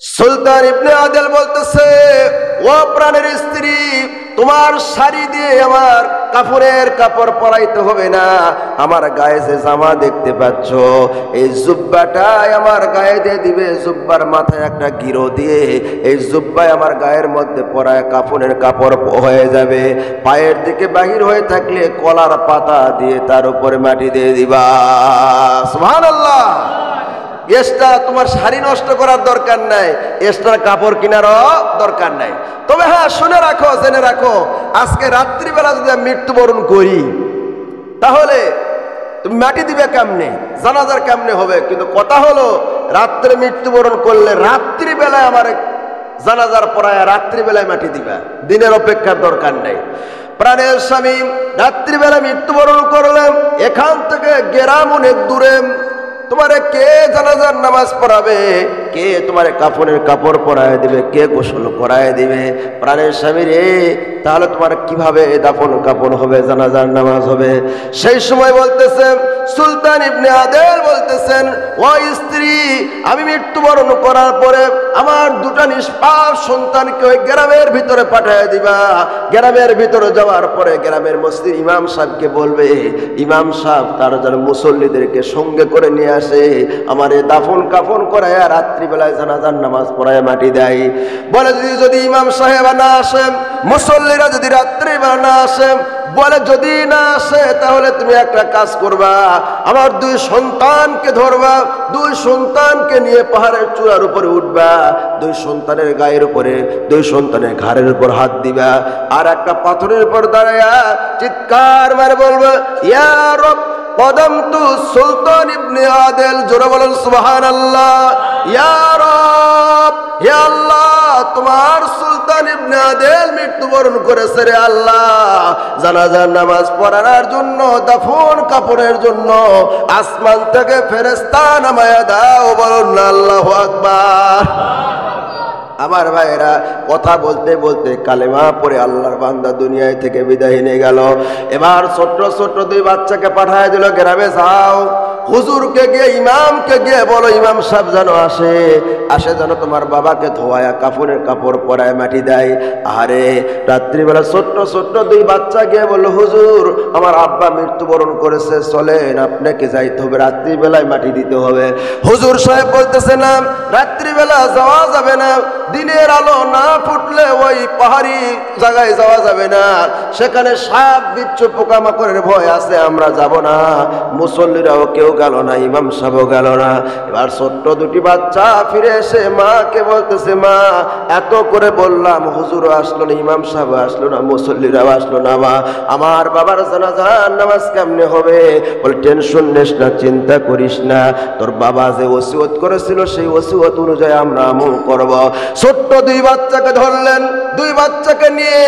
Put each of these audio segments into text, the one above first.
সুলতান ইবনে আদেল বলতেছে, ও প্রাণের স্ত্রী, তোমার শাড়ি দিয়ে আমার কাপড়ের কাপড় পরাইতে হবে না। আমার গায়ে যে জামা দেখতে পাচ্ছ, এই জুব্বাটাই আমার গায়ে দিয়ে দিবে। জুব্বার মাথায় একটা গিরো দিয়ে এই জুব্বায় আমার গায়ের মধ্যে পরায় কাপড়ের কাপড় হয়ে যাবে। পায়ের দিকে বাহির হয়ে থাকলে কলার পাতা দিয়ে তার উপরে মাটি দিয়ে দিবা। সুবহানাল্লাহ। এক্সট্রা তোমার শাড়ি নষ্ট করার দরকার নাই, এক্সট্রা কাপড় কেনারও দরকার নাই। তবে হ্যাঁ, শুনে রাখো, জেনে রাখো, আজকে রাত্রিবেলা যদি আমি মৃত্যুবরণ করি, তাহলে তুমি মাটি দিবে কেমনে, জানাজার কেমনে হবে? কিন্তু কথা হলো, রাত্রে মৃত্যুবরণ করলে রাত্রিবেলায় আমার জানাজার পড়ায় রাত্রিবেলায় মাটি দিবা, দিনের অপেক্ষার দরকার নেই। প্রাণের স্বামী রাত্রিবেলা মৃত্যুবরণ করলেন, এখান থেকে গ্রাম অনেক দূরে। তোমারে কে জানাজার নামাজ পড়াবে, কে তোমারে কাফনের কাপড় পরায় দিবে, কে গোসল করায় দিবে? প্রাণের স্বামী রে, তাহলে তোমার কিভাবে দাফন কাফন হবে, জানাজার নামাজ হবে? সেই সময় বলতেছেন সুলতান ইবনে আদেল বলতেছেন, ও স্ত্রী, আমি মৃত্যুবরণ করার পরে আমার দুটা নিষ্পাপ সন্তানকে ওই গ্রামের ভিতরে পাঠিয়ে দিবা। গ্রামের ভিতরে যাওয়ার পরে গ্রামের মসজিদ ইমাম সাহেবকে বলবে, ইমাম সাহেব তার যেন মুসল্লিদেরকে সঙ্গে করে নিয়ে আসে, আমার এই দাফন কাফন করায় রাত্রিবেলায় জানাজার নামাজ পড়ায় মাটি দেয়। বলে যদি ইমাম সাহেব না আসেন, মুসল্লিরা যদি রাত্রিবেলা না আসেন, বলে যদি না আসে, তাহলে তুমি একটা কাজ করবা, আমার দুই সন্তানকে ধরবা, দুই সন্তানকে নিয়ে পাহাড়ের চূড়ার উপরে উঠবা, দুই সন্তানের গায়ের উপরে, দুই সন্তানের ঘাড়ের উপর হাত দিবা, আর একটা পাথরের উপর দাঁড়ায়া চিৎকার মারে বলবা, ইয়া রব কদমতু সুলতান ইবনে আদেল। জোরে বলেন সুবহানাল্লাহ। ইয়া রব, হে আল্লাহ, তোমার সুলতান ইবনে আদেল মৃত্যুবরণ করেছে রে আল্লাহ, জানাজার নামাজ পড়ানোর জন্য, দাফন কাপড়ের জন্য আসমান থেকে ফেরেশতা নামায়া দাও। বলুন না আল্লাহু আকবার। আমার ভাইয়েরা, কথা বলতে বলতে কালেমা পড়ে আল্লাহর বান্দা দুনিয়ায় থেকে বিদায় নিয়ে গেল। এবার ছোট্ট ছোট্ট দুই বাচ্চাকে পাঠায় দিল, গ্রামে যাও, হুজুরকে গিয়ে, ইমামকে গিয়ে বলো, ইমাম সাহেব যেন আসে, যেন তোমার বাবাকে ধোয়ায়া কাফনের কাপড় পরায় মাটি দেয়। আরে রাত্রিবেলা ছোট্ট ছোট্ট দুই বাচ্চা গিয়ে বললো, হুজুর আমার আব্বা মৃত্যুবরণ করেছে, চলেন আপনাকে যাইতে হবে, রাত্রিবেলায় মাটি দিতে হবে। হুজুর সাহেব বলতেছে, না, রাত্রিবেলা যাওয়া যাবে না, দিনের আলো না ফুটলে ওই পাহাড়ি জায়গায় যাওয়া যাবে না, সেখানে সাপ বিচ্ছু পোকামাকড়ের ভয় আছে, আমরা যাব না। মুসল্লিরাও কেউ গেল না, ইমাম সাহেবও গেল না। এবার ছোট্ট দুটি বাচ্চা ফিরে এসে মাকে বলতেছে, মা, এত করে বললাম, হুজুরও আসলো না, ইমাম সাহেব আসলো না, মুসল্লিরাও আসলো না, মা, আমার বাবার জানাজার নামাজ কেমনে হবে? বলে, টেনশন নিস না, চিন্তা করিস না, তোর বাবা যে ওসিয়ত করেছিল সেই ওসিয়ত অনুযায়ী আমরা আমল করব। ছোট্ট দুই বাচ্চাকে ধরলেন, দুই বাচ্চাকে নিয়ে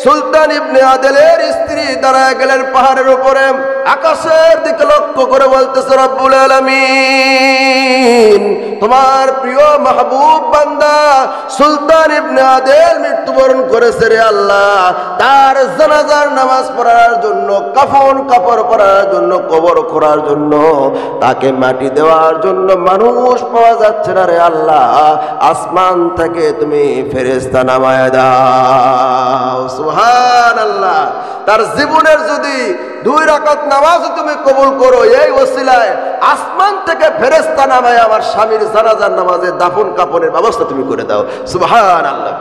সুলতান ইবনে আদেলের স্ত্রী দাঁড়ায় গেলেন পাহাড়ের উপরে, আকাশের দিকে লক্ষ্য করে বলতেছে, রব্বুল আলামিন, তোমার প্রিয় মাহবুব বান্দা সুলতান ইবনে আদেল মৃত্যুবরণ করেছে রে আল্লাহ, তার জানাজার নামাজ পড়ার জন্য, কাফন কাপড় পরার জন্য, কবর খোঁড়ার জন্য, তাকে মাটি দেওয়ার জন্য মানুষ পাওয়া যাচ্ছে না রে আল্লাহ, আসমান থেকে তুমি ফেরেশতা নামায়া দাও। সুবহানাল্লাহ। তার জীবনের যদি 2 রাকাত নামাজ তুমি কবুল করো, এই ওসিলায় আসমান থেকে ফেরেশতা নামায় আমার স্বামীর জানাজার নামাজে দাফন কাফনের ব্যবস্থা তুমি করে দাও। সুবহানাল্লাহ।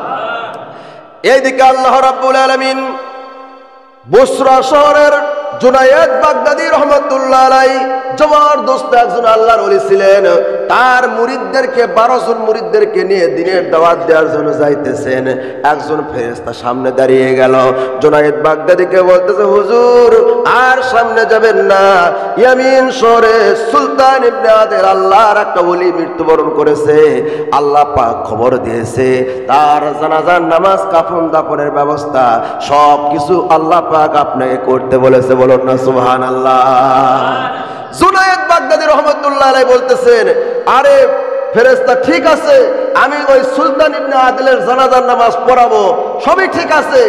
এইদিকে আল্লাহ রাব্বুল আলামিন বসরা শহরের জুনায়েদ বাগদাদি রহমতুল্লাহ আলাইহি জবরদস্ত একজন আল্লাহর ওলি ছিলেন। তার মুরিদদেরকে 12 জন মুরিদদেরকে নিয়ে দিনের দাওয়াত দেওয়ার জন্য যাইতেছেন। একজন ফেরেশতা সামনে দাঁড়িয়ে গেল, জুনায়েদ বাগদাদিকে বলতেছে, হুজুর আর সামনে যাবেন না, ইয়ামিন শহরে সুলতান ইবনে আদেল আল্লাহর একটা ওলি মৃত্যুবরণ করেছে, আল্লাহ পাক খবর দিয়েছে, তার জানাজার নামাজ, কাফন দাফনের ব্যবস্থা সব কিছু আল্লাহ পাক আপনাকে করতে বলেছে। বলুন না সুবহানাল্লাহ। জুনায়েদ বাগদাদি রহমতুল্লাহ আলাইহি বলতেছেন, আরে ফেরেশতা ঠিক আছে, আমি ওই সুলতান ইবনে আদেলের জানাজার নামাজ পড়াবো, সবই ঠিক আছে,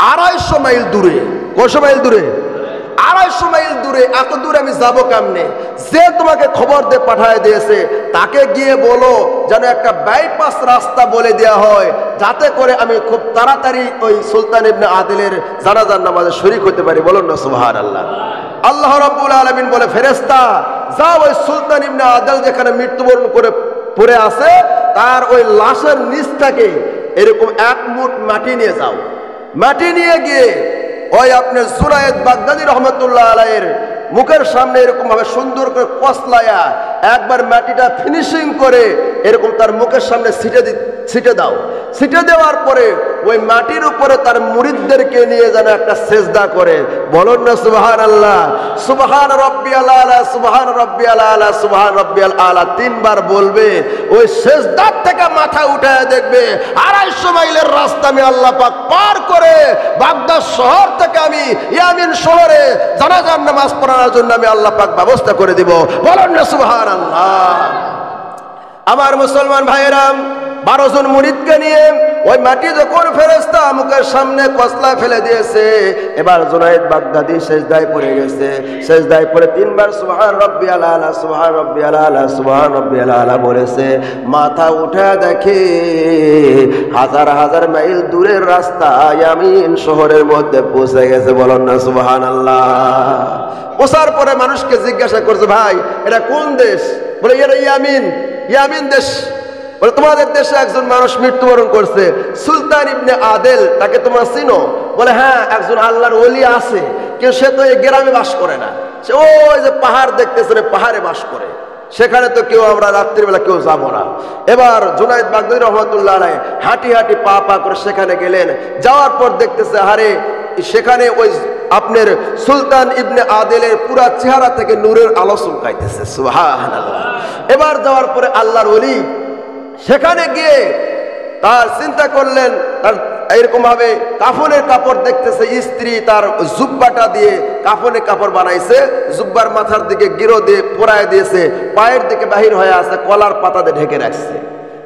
250 মাইল দূরে। কত মাইল দূরে? 250 মাইল দূরে, এত দূরে আমি যাবো কেমনে? যে তোমাকে খবর দিয়ে পাঠায় দিয়েছে তাকে গিয়ে বলো যেন একটা বাইপাস রাস্তা বলে দেওয়া হয়, যাতে করে আমি খুব তাড়াতাড়ি ওই সুলতান ইবনে আদিলের জানাজার নামাজে শরীক হতে পারি। বলুন না সুবহানাল্লাহ। আল্লাহ রাব্বুল আলামিন বলে, ফেরেশতা যাও ওই সুলতান ইবনে আদিল যেখানে মৃত্যুবরণ করে পড়ে আছে তার ওই লাশের নিচ থেকে এরকম 1 মুঠ মাটি নিয়ে যাও। মাটি নিয়ে গিয়ে ওই আপনার জুনায়েদ বাগদাদী রহমতুল্লাহ আলাইহির মুখের সামনে এরকম ভাবে সুন্দর করে কসলায়া একবার মাটিটা ফিনিশিং করে এরকম তার মুখের সামনে ছিটে দাও। ছিটে দেওয়ার পরে ওই মাটির উপরে তার মুরিদদেরকে নিয়ে যেন একটা সেজদা করে। বলুন না সুবহানাল্লাহ। সুবহান রাব্বিয়াল আলা, সুবহান রাব্বিয়াল আলা, সুবহান রাব্বিয়াল আলা 3 বার বলবে। ওই সেজদার থেকে মাথা উঠায় দেখবে 250 মাইলের রাস্তা আমি আল্লাহ পাক পার করে বাগদাদ শহর থেকে আমি ইয়ামিন শহরে জানাজার নামাজ পড়ানোর জন্য আমি আল্লাহ পাক ব্যবস্থা করে দিব। বলুন না সুবহানাল্লাহ। আমার মুসলমান ভাইয়েরা, 12 জন মুরিদকে নিয়ে ওই মাটি যখন ফেরেশতা মুখের সামনে কসলা ফেলে দিয়েছে, এবার জুনায়েদ বাগদাদী সেজদায় পড়ে গেছে। সেজদায় পড়ে 3 বার সুবহান রাব্বিয়াল আলা, সুবহান রাব্বিয়াল আলা, সুবহান রাব্বিয়াল আলা বলেছে। মাথা উঠে দেখে হাজার হাজার মাইল দূরের রাস্তা ইয়ামিন শহরের মধ্যে পৌঁছে গেছে। বলুন না সুবহানাল্লাহ। পৌঁছার পরে মানুষকে জিজ্ঞাসা করছে, ভাই এটা কোন দেশ? বলে এটা ইয়ামিন, ইয়ামিন দেশ। বলে তোমাদের দেশে একজন মানুষ মৃত্যুবরণ করছে, সুলতান ইবনে আদিল, তাকে তোমরা চিনো? বলে হ্যাঁ, একজন আল্লাহর ওলি আছে, কিন্তু সে তো এই গ্রামে বাস করে না, সে ওই যে পাহাড় দেখতেছেন পাহাড়ে বাস করে, সেখানে তো কেউ আমরা রাত্রিবেলা কেউ যাব না। এবার জুনায়েদ বাগদাদী রহমতুল্লাহ আলাইহি হাঁটি হাঁটি পা পা করে সেখানে গেলেন। যাওয়ার পর দেখতেছে আরে সেখানে ওই আপনার সুলতান ইবনে আদিলের পুরা চেহারা থেকে নূরের আলো চুলকাইতেছে। সুবহানাল্লাহ। এবার যাওয়ার পরে আল্লাহর ওলি সেখানে গিয়ে তার চিন্তা করলেন, তার এরকম ভাবে কাফনের কাপড় দেখতেছে, স্ত্রী তার জুব্বাটা দিয়ে কাফনের কাপড় বানাইছে, জুব্বার মাথার দিকে গিরো দিয়ে পোড়ায় দিয়েছে, পায়ের দিকে বাহির হয়ে আছে, কলার পাতা দিয়ে ঢেকে রাখছে।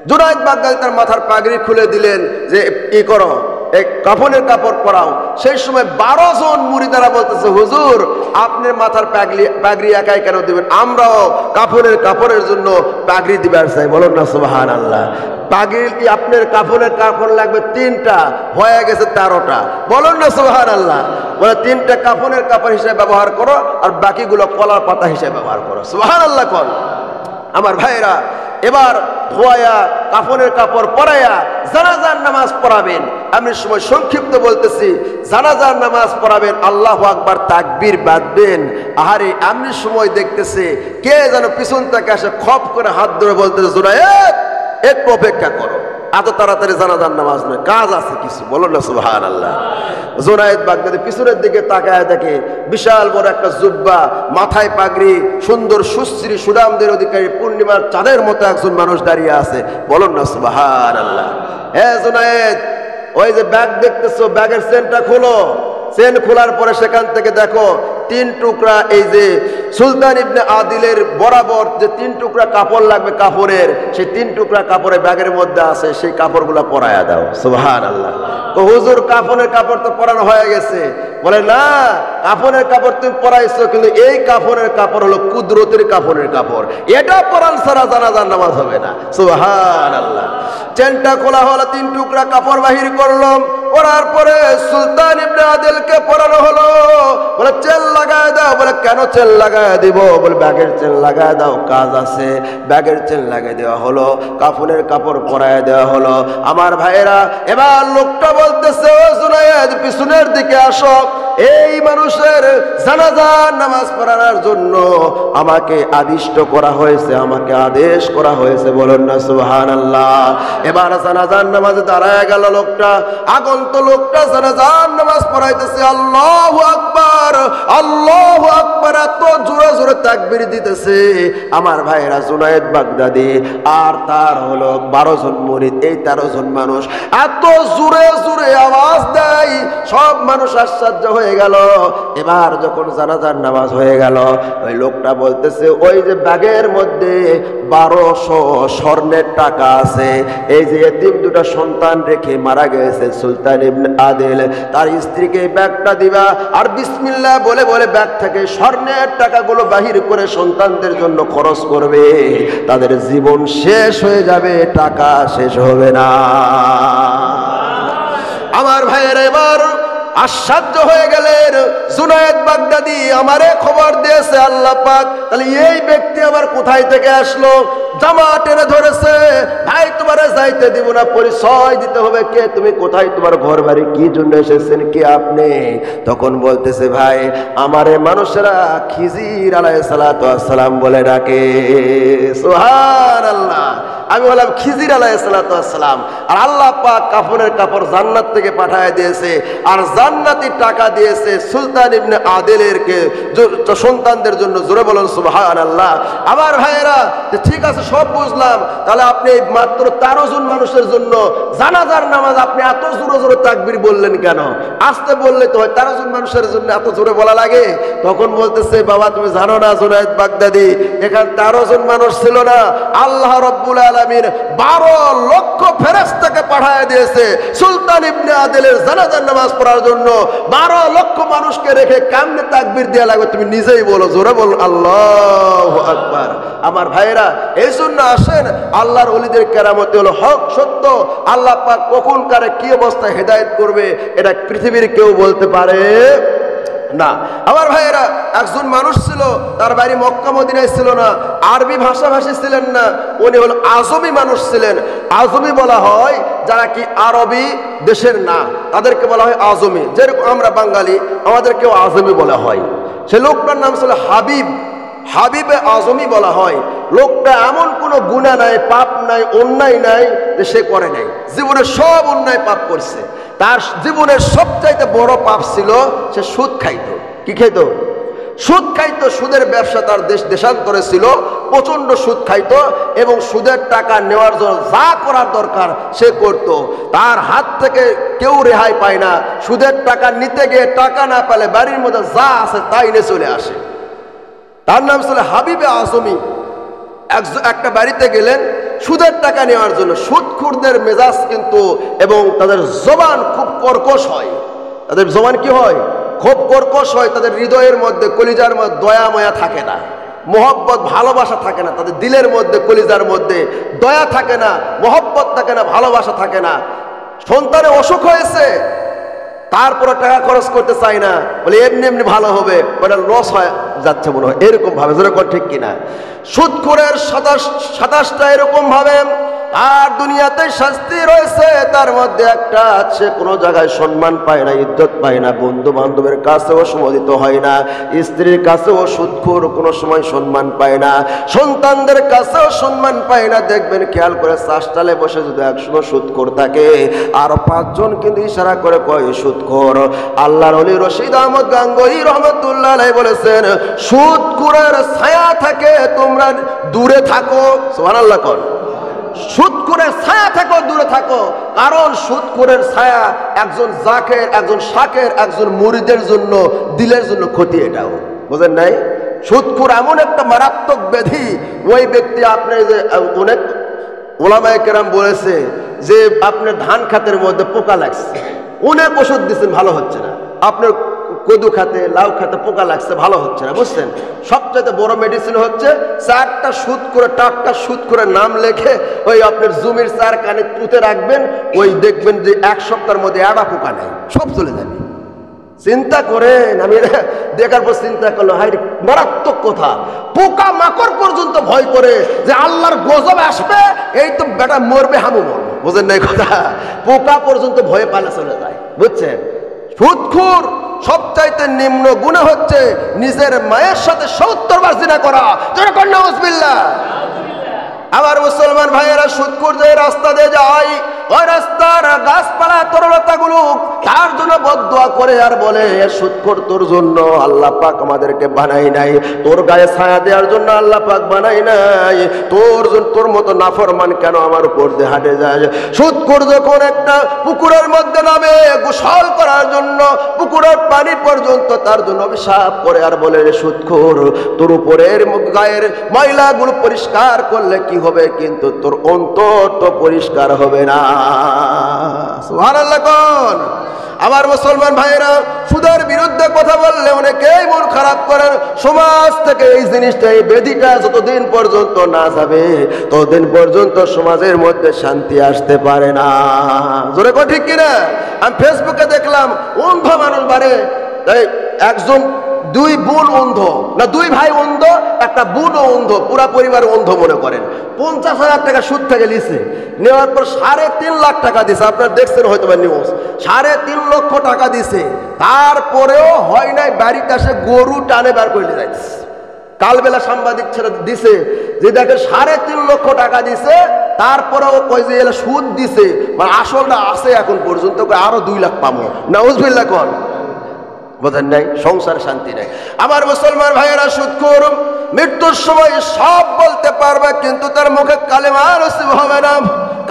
জুনায়েদ বাগদাদী তার মাথার পাগড়ি খুলে দিলেন যে ই করো, এক কাফনের কাপড় পরাও। সেই সময় 12 জন মুরিদারা বলতেছে, হুজুর আপনার মাথার পাগড়ি একাই কেন দিবেন? আমরাও কাফনের কাপড়ের জন্য পাগড়ি দিবার চাই। বলুন না সুবহানাল্লাহ। পাগড়ি কি আপনার কাফনের কাপড় লাগবে 3টা, হয়ে গেছে 13টা। বলুন না সুবহানাল্লাহ। বলে 3টা কাফনের কাপড় হিসেবে ব্যবহার করো আর বাকিগুলো কলার পাতা হিসেবে ব্যবহার করো। সুবহানাল্লাহ কোন আমার ভাইরা, এবার ধোয়া কাফনের কাপড় পরাইয়া জানাজার নামাজ পড়াবেন। আমি সময় সংক্ষিপ্ত বলতেছি, জানাজার নামাজ পড়াবেন, আল্লাহু আকবার তাকবীর বাঁধবেন। আহারে আমি সময় দেখতেছে কে যেন পিছন থেকে আসে খপ করে হাত ধরে বলতেছে, জুনায়েদ একটু অপেক্ষা করো, এত তাড়াতাড়ি জানাজার নামাজ নয়, কাজ আছে কিছু। বলুন না সুবহানাল্লাহ। জুনায়েদ বাগদাদী পিছনের দিকে তাকায় দেখে বিশাল বড় একটা জুব্বা, মাথায় পাগড়ি, সুন্দর সুশ্রী সুনামদের অধিকারী পূর্ণিমার চাঁদের মতো একজন মানুষ দাঁড়িয়ে আছে। বলুন না সুবহানাল্লাহ। হ্যাঁ জুনায়েদ, ওই যে ব্যাগ দেখতেছো, ব্যাগের চেনটা খোলো। চেন খোলার পরে সেখান থেকে দেখো 3 টুকরা, এই যে সুলতান ইবনে আদিলের বরাবর যে 3 টুকরা কাপড় লাগবে কাপড়ের, সেই 3 টুকরা কাপড়ে ব্যাগের মধ্যে আছে, সেই কাপড়গুলো পরায়া দাও। সুবহানাল্লাহ। তো হুজুর কাফনের কাপড় তো পরানো হয়ে গেছে। বলে না, কাফনের কাপড় তুমি পরাইছো, কিন্তু এই কাফনের কাপড় হলো কুদরতের কাফনের কাপড়, এটা পরান ছাড়া জানাজার নামাজ হবে না। সুবহানাল্লাহ। চেনটা খোলা হলো, 3 টুকরা কাপড় বাহির করলাম, পরার পরে সুলতান ইবনে আদিলকে পরানো হলো। বলে চেন লাগায় দাও। বলে কেন চেন লাগায় দিব? বলে ব্যাগের চেন লাগায় দাও, কাজ আছে। ব্যাগের চেন লাগিয়ে দেওয়া হলো, কাফনের কাপড় পরায় দেওয়া হলো। আমার ভাইয়েরা, এবার লোকটা বলতেছে, ও জুনায়েদ পিছনের দিকে আসো, এই মানুষের জানাজার নামাজ পড়ানোর জন্য আমাকে আদিষ্ট করা হয়েছে, আমাকে আদেশ করা হয়েছে। বলুন না সুবহানাল্লাহ। এবার জানাজার নামাজে দাঁড়ায় গেল লোকটা, আগন্ত লোকটা জানাজার নামাজ পড়াইতেছে, আল্লাহু আকবার, আল্লাহু আকবার, এত জোরে জোরে তাকবীর দিতেছে। আমার ভাইরা জুনায়েদ বাগদাদী আর তার হলো 12 জন মুরিদ, এই 13 জন মানুষ এত জোরে জোরে আওয়াজ দেয়, সব মানুষ আশ্চর্য হয়ে হয়ে গেল। এবার যখন জানাজার নামাজ হয়ে গেল, ওই লোকটা বলতেছে ওই যে ব্যাগের মধ্যে 1200 স্বর্ণের টাকা আছে, এই যে এতিম দুটা সন্তান রেখে মারা গেছে সুলতান ইবনে আদিল, তার স্ত্রীকে ব্যাগটা দিবা আর বিসমিল্লাহ বলে বলে ব্যাগ থেকে স্বর্ণের টাকাগুলো বাহির করে সন্তানদের জন্য খরচ করবে। তাদের জীবন শেষ হয়ে যাবে, টাকা শেষ হবে না। আমার ভাইয়ের এবার আশ্চর্য হয়ে গেলেন। জুনায়েদ বাগদাদি আমারে খবর দিয়েছে আল্লাহ পাক, তাহলে এই ব্যক্তি আবার কোথায় থেকে আসলো? জামা টেনে ধরেছে, ভাই তোমারে যাইতে দিব না, পরিচয় দিতে হবে, কে তুমি, কোথায় তোমার ঘর বাড়ি, কি জন্য এসেছেন, কে আপনি? তখন বলতেছে ভাই আমারে মানুষেরা খিজির আলাইহিস সালাতু ওয়াস সালাম বলে ডাকে। সুবহানাল্লাহ। আমি বললাম খিজির আলাইহিস সালাতু ওয়াস সালাম, আর আল্লাহ পাক কাফনের কাপড় জান্নাত থেকে পাঠিয়ে দিয়েছে, আর জান্নাতি টাকা দিয়েছে সুলতান ইবনে আদিলের কে সন্তানদের জন্য। জোরে বলুন সুবহানাল্লাহ। আমার ভাইয়েরা ঠিক আছে, সব বুঝলাম, তাহলে আপনি মাত্র 13 জন মানুষের জন্য জানাজার নামাজ আপনি এত জোরে জোরে তাকবীর বললেন কেন? আসতে বললে তো হয়, 13 জন মানুষের জন্য এত জোরে বলা লাগে? তখন বলতেছে বাবা তুমি জানো না জুনায়েদ বাগদাদি, এখানে 13 জন মানুষ ছিল না, আল্লাহ রাব্বুল আলামিন 12 লক্ষ ফেরেশতাকে পাঠিয়ে দিয়েছে সুলতান ইবনে আদিলের জানাজার নামাজ পড়ার জন্য। 12 লক্ষ মানুষকে রেখে কেমনে তাকবীর দেয়া লাগবে তুমি নিজেই বলো, জোরে বলুন আল্লাহু আকবার। আমার ভাইয়েরা এই জন্য আসেন, আল্লাহর ওলিদের কেরামতি হলো হক সত্য। আল্লাহ পাক কখন কারে কি অবস্থায় হেদায়েত করবে এটা পৃথিবীর কেউ বলতে পারে না। আমার ভাইয়েরা একজন মানুষ ছিল, তার বাড়ি মক্কা মদিনায় ছিল না, আরবি ভাষাভাষী ছিলেন না, উনি হল আজমি মানুষ ছিলেন। আজমি বলা হয় যারা কি আরবি দেশের না, তাদেরকে বলা হয় আজমি। যেরকম আমরা বাঙালি, আমাদেরকেও আজমি বলা হয়। সে লোকটার নাম ছিল হাবিব, হাবিবে আজমি বলা হয়। লোকটা এমন কোনো গুনাহ নাই, পাপ নাই, অন্যায় নাই যে সে করে নাই। জীবনে সব অন্যায় পাপ করছে। তার জীবনের সবচাইতে বড় পাপ ছিল সে সুদ খাইতো। কি খাইতো? সুদ খাইতো। সুদের ব্যবসা তার দেশান্তরে ছিল, প্রচন্ড সুদ খাইতো এবং সুদের টাকা নেওয়ার জন্য যা করার দরকার সে করত। তার হাত থেকে কেউ রেহাই পায় না। সুদের টাকা নিতে গিয়ে টাকা না পেলে বাড়ির মধ্যে যা আছে তাই নিয়ে চলে আসে। তার নাম ছিল হাবিবে আজমি। একটা বাড়িতে গেলেন সুদের টাকা নেওয়ার জন্য। সুদখোরদের মেজাজ কিন্তু এবং তাদের জবান খুব কর্কশ হয়। তাদের জবান কি হয়? খুব কর্কশ হয়। তাদের হৃদয়ের মধ্যে, কলিজার মধ্যে দয়া মায়া থাকে না, মোহব্বত ভালোবাসা থাকে না। তাদের দিলের মধ্যে, কলিজার মধ্যে দয়া থাকে না, মোহব্বত থাকে না, ভালোবাসা থাকে না। সন্তানের অসুখ হয়েছে, তারপরে টাকা খরচ করতে চাই না, বলে এমনি এমনি ভালো হবে, ওটা লস হয়ে যাচ্ছে মনে হয়, এরকম ভাবে। যেরকম ঠিক কিনা? সুদখোরের 27টা এরকম ভাবে। আর দুনিয়াতে শাস্তি রয়েছে, তার মধ্যে একটা আছে কোনো জায়গায় সম্মান পায় না, ইজ্জত পায় না, বন্ধু বান্ধবের কাছেও সম্মানিত হয় না, স্ত্রীর কাছেও সুদখোর কোনো সময় সম্মান পায় না, সন্তানদের কাছেও সম্মান পায় না। দেখবেন খেয়াল করে চাষটালে বসে যদি 100 সুদখোর থাকে, আর 5 জন কিন্তু ইশারা করে কয় সুদখোর। আল্লাহর ওলি রশিদ আহমদ গাঙ্গুহি রহমতুল্লাহ আলাইহি বলেছেন, সুদখোরের ছায়া থেকে তোমরা দূরে থাকো। সুবহানাল্লাহ। কোন সুদখোরের ছায়া থেকে দূরে থাকো, কারণ সুদখোরের ছায়া একজন জাকের, একজন শাকের, একজন মুরিদের জন্য, দিলের জন্য ক্ষতি। এটাও বুঝেন নাই? সুদখোর এমন একটা মারাত্মক ব্যাধি। ওই ব্যক্তি আপনি যে অনেক ওলামায়ে কেরাম বলেছে যে আপনার ধান খাতের মধ্যে পোকা লাগছে, অনেক ওষুধ দিচ্ছেন ভালো হচ্ছে না, আপনার কদু খাতে, লাউ খাতে পোকা লাগছে ভালো হচ্ছে না, বুঝছেন? সবচেয়ে বড় মেডিসিন হচ্ছে 4টা সুদ করে, 4টা সুদ করে নাম লেখে ওই আপনার জমির 4 কানে পুঁতে রাখবেন, ওই দেখবেন যে 1 সপ্তাহের মধ্যে একটা পোকা নেই, সব চলে যাবে। চিন্তা করেন। আমি দেখার পর চিন্তা করলো, হাই মারাত্মক কথা। পোকা মাকড় পর্যন্ত ভয় করে যে আল্লাহর গজব আসবে, এই তো বেটা মরবে, হামু মরবো। বুঝেন না কথা? পোকা পর্যন্ত ভয়ে পালে চলে যায়, বুঝছেন? সুদখোর সবচাইতে নিম্ন গুনাহ হচ্ছে নিজের মায়ের সাথে 70 বার জিনা করা। যেরকম নাউজুবিল্লাহ। আমার মুসলমান ভাইয়েরা, সুদখোর যে রাস্তা দিয়ে যায়, ওই রাস্তার গাছপালা তরলতাগুলো তার জন্য জন্য বদদুয়া করে আর বলে, সুদখোর তোর জন্য আল্লাহ পাক আমাদেরকে বানাই নাই, তোর গায়ে ছায়া দেওয়ার জন্য আল্লাহ পাক বানাই নাই, তোর মতো নাফরমান কেন আমার উপর দিয়ে হাঁটে যায়। সুদখোর যখন একটা পুকুরের মধ্যে নামে গোসল করার জন্য, পুকুরের পানি পর্যন্ত তার জন্য অভিশাপ করে আর বলে, সুদখোর তোর উপরের গায়ের ময়লাগুলো পরিষ্কার করলে কি হবে, কিন্তু তোর অন্তর তো পরিষ্কার হবে না। সুবহানাল্লাহ। কোন আমার মুসলমান ভাইয়েরা, সুদের বিরুদ্ধে কথা বললে অনেকেই মন খারাপ করেন। সমাজ থেকে এই জিনিসটা, এই বেদিটা যতদিন পর্যন্ত না যাবে ততদিন পর্যন্ত সমাজের মধ্যে শান্তি আসতে পারে না। জোরে কো ঠিক কিনা? আমি ফেসবুকে দেখলাম অন্ধ মানুষ বাড়ে, একজন দুই বোন অন্ধ, না দুই ভাই অন্ধ, একটা বোন অন্ধ, পুরা পরিবার অন্ধ মনে করেন। 50,000 টাকা সুদ থেকে লিছে, নেওয়ার পর 3.5 লাখ টাকা দিছে। আপনারা দেখছেন হয়তো বা নিউজ, 3.5 লক্ষ টাকা দিছে, তারপরেও হয় নাই। বাড়িতে আসে গরু টানে বার করে যাচ্ছে। কালবেলা সাংবাদিক ছেড়ে দিছে যে দেখে 3.5 লক্ষ টাকা দিছে, তারপরেও কয় যে এলা সুদ দিছে, মানে আসলটা আছে এখন পর্যন্ত, আরো 2 লাখ পাবো। নাউজুবিল্লাহ। কোন বোঝেন নাই? সংসার শান্তি নাই। আমার মুসলমান ভাইয়েরা, সুদখোর মৃত্যুর সময় সব বলতে পারবে, কিন্তু তার মুখে কালেমা নসিব হবে না,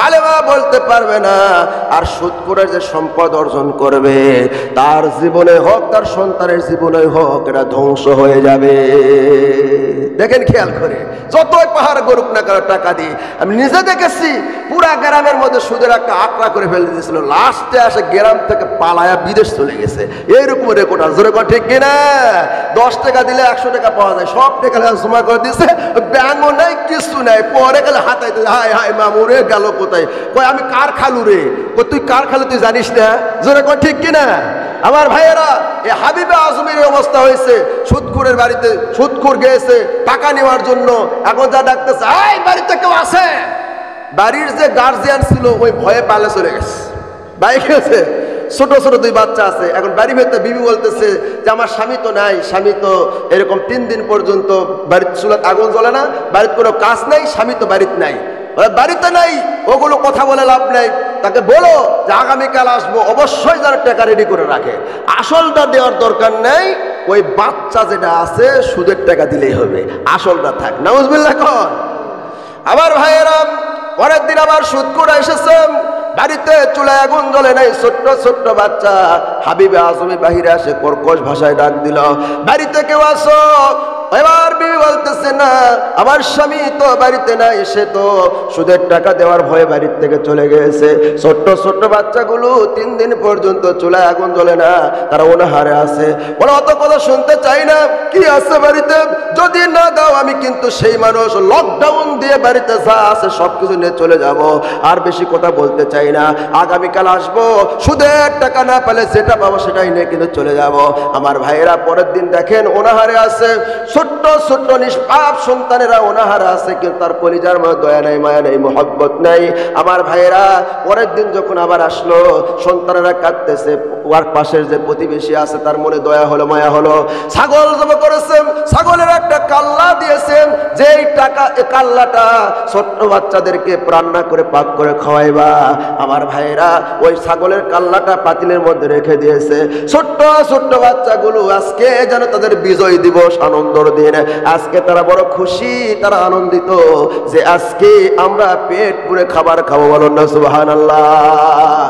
কালেমা বলতে পারবে না। আর সুদখোরের যে সম্পদ অর্জন করবে, তার জীবনে হোক তার সন্তানের জীবনে হোক, এটা ধ্বংস হয়ে যাবে। দেখেন খেয়াল করে, যতই পাহাড় গরুক না কেন টাকা দিয়ে, আমি নিজে দেখেছি পুরা গ্রামের মধ্যে সুদের একটা আঁকড়া করে ফেলে দিয়েছিল, লাস্টে আসে গ্রাম থেকে পালায়া বিদেশ চলে গেছে। এইরকম রেকর্ড আছে। জোরে কোন ঠিক কিনা? 10 টাকা দিলে 100 টাকা পাওয়া যায়, সব টাকা জমা করে দিছে, ব্যাংকও নাই, কিছু নাই। পরে গেলে হাতাইতে, হায় হায় মামু রে গেল কোথায়? কই আমি কার খালু রে? কই তুই কার খালু তুই জানিস না? জোরে কোন ঠিক কিনা? আমার ভাইয়েরা, এই হাবিবে আজমের অবস্থা হয়েছে। সুদখোরের বাড়িতে সুদখোর গেছে টাকা নেওয়ার জন্য, এখন যা ডাকতেছে, এই বাড়িতে কেউ আছে? বাড়ির যে গার্জিয়ান ছিল ওই ভয়ে পালে চলে গেছে, বাইক গেছে। ছোট ছোট 2 বাচ্চা আছে। এখন বাড়ি ভেতরে বিবি বলতেছে যে আমার স্বামী তো নাই, স্বামী তো এরকম 3 দিন পর্যন্ত বাড়িতে চুলাত আগুন জ্বলে না, বাড়িতে কোনো কাজ নাই, স্বামী তো বাড়িতে নাই, বাড়িতে নাই। ওগুলো কথা বলে লাভ নাই, তাকে বলো যে আগামীকাল আসবো, অবশ্যই যারা টাকা রেডি করে রাখে। আসলটা দেওয়ার দরকার নেই, ওই বাচ্চা যেটা আছে সুদের টাকা দিলেই হবে, আসলটা থাক। নাউজুবিল্লাহ। কোন আমার ভাইয়েরা, পরের দিন আবার সুদখোর এসেছে, বাড়িতে চুলায় আগুন জ্বলে নাই, ছোট্ট ছোট্ট বাচ্চা। হাবিবে আজমি বাহিরে আসে কর্কশ ভাষায় ডাক দিল, বাড়িতে কেউ আসো? এবার বিবি বলতেছে, না আমার স্বামী তো বাড়িতে নাই, সে তো সুদের টাকা দেওয়ার ভয়ে বাড়ির থেকে চলে গেছে। ছোট্ট ছোট্ট বাচ্চাগুলো 3 দিন পর্যন্ত চুলায় আগুন জ্বলে না, তারা অনাহারে আছে। বলে অত কথা শুনতে চাই না, কি আছে বাড়িতে? যদি না দাও আমি কিন্তু সেই মানুষ, লকডাউন দিয়ে বাড়িতে যা আছে সবকিছু নিয়ে চলে যাব, আর বেশি কথা বলতে চাই না। আগামীকাল আসবো, সুদের টাকা না পেলে যেটা পাবো সেটাই নিয়ে কিন্তু চলে যাব। আমার ভাইয়েরা, পরের দিন দেখেন অনাহারে আছে, ছোট্ট ছোট্ট নিষ্পাপ সন্তানেরা অনাহারে আছে, কিন্তু তার কলিজার মধ্যে দয়া নাই, মায়া নাই, মহব্বত নাই। আমার ভাইয়েরা, পরের দিন যখন আবার আসলো, সন্তানেরা কাঁদতেছে, ওর পাশের যে প্রতিবেশী আছে তার মনে দয়া হলো, মায়া হলো। ছাগল জমা করেছেন, ছাগলের একটা কাল্লা দিয়েছেন, যেই টাকা এ কাল্লাটা ছোট্ট বাচ্চাদেরকে রান্না করে পাক করে খাওয়াইবা। আমার ভাইয়েরা, ওই ছাগলের কাল্লাটা পাতিলের মধ্যে রেখে দিয়েছে। ছোট্ট ছোট্ট বাচ্চাগুলো আজকে যেন তাদের বিজয় দিবস, আনন্দর দিন। আজকে তারা বড় খুশি, তারা আনন্দিত যে আজকে আমরা পেট পুরে খাবার খাবো। বলুন না সুবহানাল্লাহ।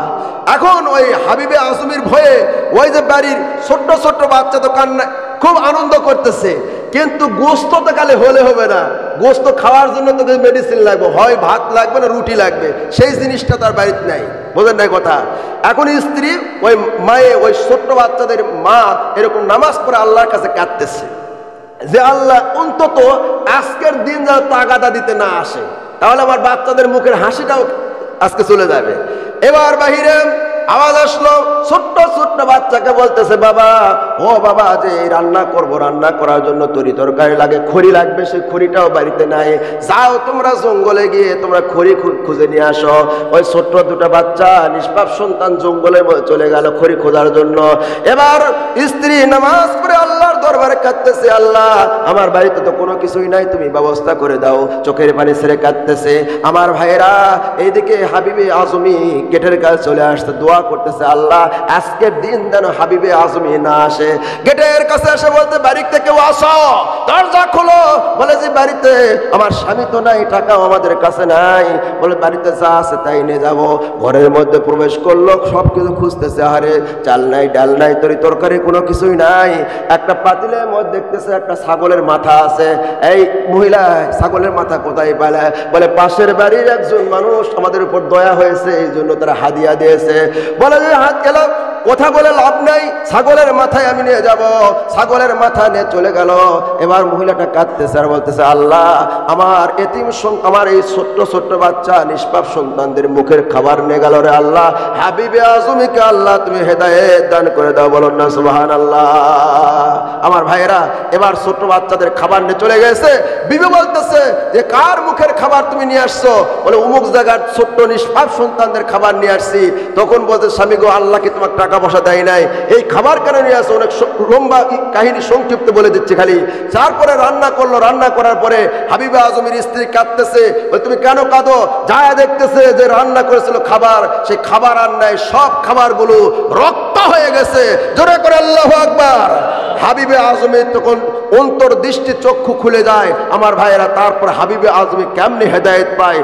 এখন ওই হাবিবে আজমির ভয়ে ওই যে বাড়ির ছোট্ট ছোট্ট বাচ্চা তো কান্না, খুব আনন্দ করতেছে, কিন্তু গোস্ত তো কালে হলে হবে না, গোস্ত খাওয়ার জন্য তো মেডিসিন লাগবে, হয় ভাত লাগবে না রুটি লাগবে, সেই জিনিসটা তার বাড়িতে নাই। বোঝেন নাই কথা? এখন স্ত্রী ওই মায়ে, ওই ছোট্ট বাচ্চাদের মা এরকম নামাজ পড়ে আল্লাহর কাছে কাঁদতেছে যে আল্লাহ অন্তত আজকের দিন যেন তাগাদা দিতে না আসে, তাহলে আমার বাচ্চাদের মুখের হাসিটাও আজকে চলে যাবে। এবার বাহিরে আওয়াজ আসলো, ছোট্ট ছোট্ট বাচ্চাকে বলতেছে, বাবা ও বাবা, যে রান্না করব, রান্না করার জন্য তরি তরকারি লাগে, খড়ি লাগবে, সেই খড়িটাও বাড়িতে নাই, যাও তোমরা জঙ্গলে গিয়ে তোমরা খড়ি খুঁজে নিয়ে আসো। ওই ছোট্ট 2টা বাচ্চা নিষ্পাপ সন্তান জঙ্গলে চলে গেল খড়ি খোঁজার জন্য। এবার স্ত্রী নামাজ পড়ে আল্লাহর দরবারে কাঁদতেছে, আল্লাহ আমার বাড়িতে তো কোনো কিছুই নাই, তুমি ব্যবস্থা করে দাও। চোখের পানি ছেড়ে কাঁদতেছে। আমার ভাইয়েরা, এইদিকে হাবিবে আজমি গেটের কাছে চলে আসতে দোয়া করতেছে, আল্লাহ আজকের দিন যেন হাবিবে আজমি না আসে। গেটের কাছে এসে বলতে, বাড়িতে কেউ আসো, দরজা খোলো। বলে যে বাড়িতে আমার স্বামী তো নাই, টাকাও আমাদের কাছে নাই। বলে বাড়িতে যা আছে তাই নিয়ে যাবো। ঘরের মধ্যে প্রবেশ করলো, সব কিছু খুঁজতেছে, আরে চাল নাই, ডাল নাই, তরকারি কোনো কিছুই নাই। একটা পাতিলের মধ্যে দেখতেছে একটা ছাগলের মাথা আছে। এই মহিলা, ছাগলের মাথা কোথায় পেলে? বলে পাশের বাড়ির একজন মানুষ আমাদের উপর দয়া হয়েছে, এই জন্য তারা হাদিয়া দিয়েছে। বলে যে হাত গেল, কথা বলে লাভ নাই, ছাগলের মাথায় আমি নিয়ে যাব। ছাগলের মাথা নিয়ে চলে গেল। এবার মহিলাটা কাঁদতেছে আর বলতেছে, আল্লাহ আমার এতিম, আমার এই ছোট্ট ছোট্ট বাচ্চা নিষ্পাপ সন্তানদের মুখের খাবার নিয়ে গেল রে আল্লাহ। হাবিবে আজমিকে আল্লাহ তুমি হেদায়েত দান করে দাও, বলুন না সুবহানাল্লাহ। আমার ভাইয়েরা, এবার ছোট্ট বাচ্চাদের খাবার নিয়ে চলে গেছে। বিবি বলতেছে যে কার মুখের খাবার তুমি নিয়ে আসছো? বলে অমুক জায়গার ছোট্ট নিষ্পাপ সন্তানদের খাবার নিয়ে আসছি। তখন বলতে, স্বামী গো, আল্লাহ কি তোমার টাকা পয়সা দেয় নাই? এই খাবার কেন নিয়ে আসো? অনেক লম্বা কাহিনী, সংক্ষিপ্ত বলে দিচ্ছে খালি। তারপরে রান্না করলো। রান্না করার পরে হাবিবে আজমির স্ত্রী কাঁদতেছে। বলে তুমি কেন কাঁদো? যায় দেখতেছে যে রান্না করেছিল খাবার, সেই খাবার আর নাই, সব খাবারগুলো রক্ত হয়ে গেছে। জোরে করে আল্লাহু আকবার। হাবিবে আজমি তখন অন্তর্দৃষ্টি, চক্ষু খুলে যায়। আমার ভাইয়েরা, তারপর হাবিবে আজমি কেমনে হেদায়েত পায়?